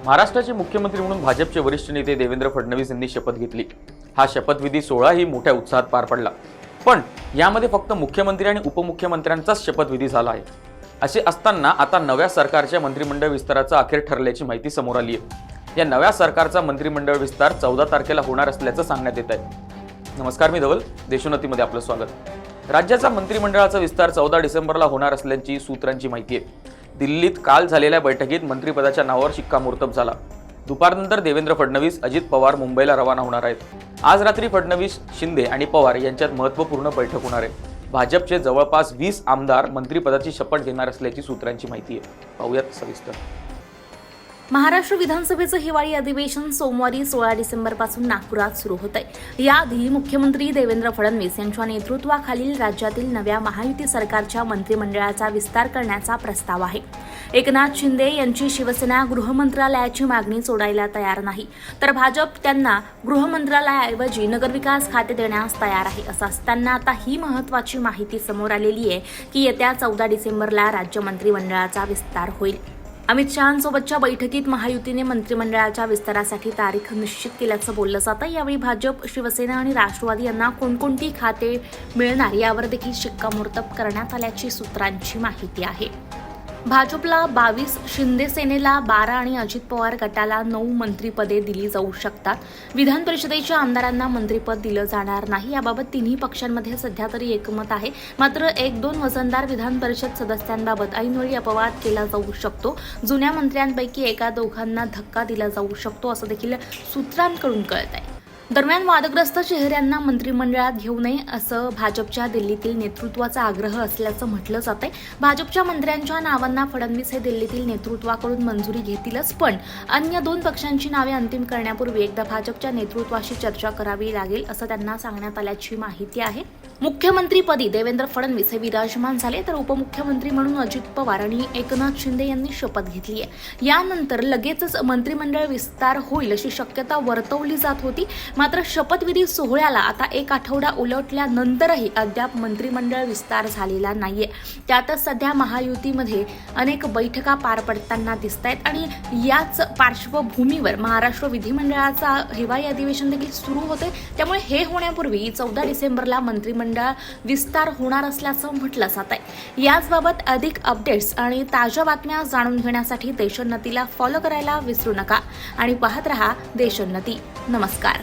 महाराष्ट्राचे मुख्यमंत्री म्हणून भाजपचे वरिष्ठ नेते देवेंद्र फडणवीस यांनी शपथ घेतली। हा शपथविधी सोहळाही मोठ्या उत्साहात पार पडला। पण यामध्ये फक्त मुख्यमंत्री आणि उपमुख्यमंत्र्यांचाच शपथविधी झाला आहे। असे असताना आता नव्या सरकारच्या मंत्रिमंडळ विस्ताराचा अखेर ठरल्याची माहिती समोर आली आहे। या नव्या सरकारचा मंत्रिमंडळ विस्तार 14 तारखेला होणार असल्याचं सांगण्यात येत आहे। नमस्कार, मी धवल, देशोन्नतीमध्ये आपलं स्वागत। राज्याचा मंत्रिमंडळाचा विस्तार 14 डिसेंबरला होणार असल्याची सूत्रांची माहिती आहे। दिल्लीत काल झालेल्या बैठकीत मंत्रिपदाच्या नावावर शिक्कामोर्तब झाला। दुपारनंतर देवेंद्र फडणवीस, अजित पवार मुंबईला रवाना होणार आहेत। आज रात्री फडणवीस, शिंदे आणि पवार यांच्यात महत्त्वपूर्ण बैठक होणार आहे। भाजपचे जवळपास 20 आमदार मंत्रिपदाची शपथ घेणार असल्याची सूत्रांची माहिती आहे। पाहूयात सविस्तर। महाराष्ट्र विधानसभेचं हिवाळी अधिवेशन सोमवारी 16 डिसेंबरपासून नागपुरात सुरू होत आहे। याआधी मुख्यमंत्री देवेंद्र फडणवीस यांच्या नेतृत्वाखालील राज्यातील नव्या महायुती सरकारच्या मंत्रिमंडळाचा विस्तार करण्याचा प्रस्ताव आहे। एकनाथ शिंदे यांची शिवसेना गृहमंत्रालयाची मागणी सोडायला तयार नाही, तर भाजप त्यांना गृहमंत्रालयाऐवजी नगरविकास खाते देण्यास तयार आहे। असं असताना आता ही महत्त्वाची माहिती समोर आलेली आहे की येत्या 14 डिसेंबरला राज्य मंत्रिमंडळाचा विस्तार होईल। अमित शहांसोबतच्या बैठकीत महायुतीने मंत्रिमंडळाच्या विस्तारासाठी तारीख निश्चित केल्याचं बोललं जातं। यावेळी भाजप, शिवसेना आणि राष्ट्रवादी यांना कोणकोणती खाते मिळणार यावर देखील शिक्कामोर्तब करण्यात आल्याची सूत्रांची माहिती आहे। भाजपला 22, शिंदे सेनेला 12 आणि अजित पवार गटाला 9 मंत्रिपदे दिली जाऊ शकतात। विधान परिषदेच्या आमदारांना मंत्रिपद दिलं जाणार नाही, याबाबत तिन्ही पक्षांमध्ये सध्या तरी एकमत आहे। मात्र 1-2 वजनदार विधान परिषद सदस्यांबाबत ऐनवेळी अपवाद केला जाऊ शकतो। जुन्या मंत्र्यांपैकी एका-दोघांना धक्का दिला जाऊ शकतो असं देखील सूत्रांकडून कळत आहे। दरम्यान वादग्रस्त चेहऱ्यांना मंत्रिमंडळात घेऊ नये असं भाजपच्या दिल्लीतील नेतृत्वाचा आग्रह असल्याचं म्हटलं जातंय। भाजपच्या मंत्र्यांच्या नावांना फडणवीस हे दिल्लीतील नेतृत्वाकडून मंजुरी घेतीलच, पण अन्य 2 पक्षांची नावे अंतिम करण्यापूर्वी एकदा भाजपच्या नेतृत्वाशी चर्चा करावी लागेल असं त्यांना सांगण्यात आल्याची माहिती आहे। मुख्यमंत्रीपदी देवेंद्र फडणवीस हे विराजमान झाले, तर उपमुख्यमंत्री म्हणून अजित पवार आणि एकनाथ शिंदे यांनी शपथ घेतली आहे। यानंतर लगेचच मंत्रिमंडळ विस्तार होईल अशी शक्यता वर्तवली जात होती। मात्र शपथविधी सोहळ्याला आता 1 आठवडा उलटल्यानंतरही अद्याप मंत्रिमंडळ विस्तार झालेला नाहीये। त्यातच सध्या महायुतीमध्ये अनेक बैठका पार पडताना दिसत आहेत आणि याच पार्श्वभूमीवर महाराष्ट्र विधिमंडळाचा हिवाळी अधिवेशन देखील सुरू होते। त्यामुळे हे होण्यापूर्वी 14 डिसेंबरला मंत्रिमंडळ विस्तार होणार असल्याचं म्हटलं जात आहे। याचबाबत अधिक अपडेट्स आणि ताज्या बातम्या जाणून घेण्यासाठी देशोन्नतीला फॉलो करायला विसरू नका आणि पाहत रहा देशोन्नती। नमस्कार।